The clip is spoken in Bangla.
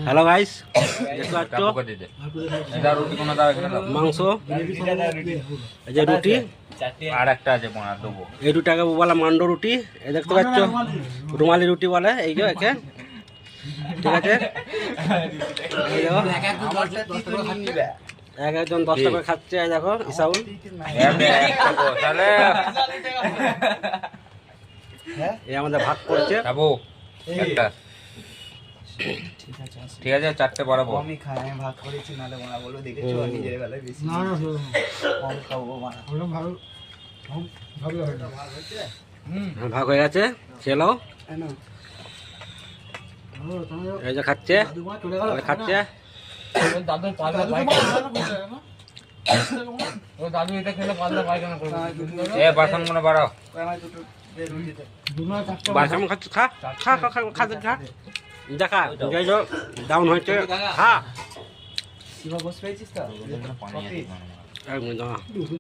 হ্যালো গাইস, দেখতে পাচ্ছ মাংস, এই যে রুটি, আর একটা আছে বোনা দেবো। এই দুটাকে বলে মান্ডো রুটি। এই দেখতে পাচ্ছ রুমালি রুটি বলে, এই যে একে, ঠিক আছে। এই দেখো এক একজন 10 টাকা খাচ্ছে, এই দেখো ইসাউল। এই আমাদের ভাগ করছে। খাবো একটা, ঠিক আছে চারটে বাড়াবো। আমি খাই, আমি ভাগ করেছি, নাহলে ওরা বলবে দেখেছো নিজের বেলায় বেশি কম খাবো ভাগ হয়ে গেছে, খেলো। এই যে খাচ্ছে, খাচ্ছে। এ বাসন গুলো বাড়াও। বাসন খাচ্ছে, খা খা খা খা খা খা দেখা যাই হোক ডাউন হয়েছে, খা। বসে পেয়েছিস তো? একদম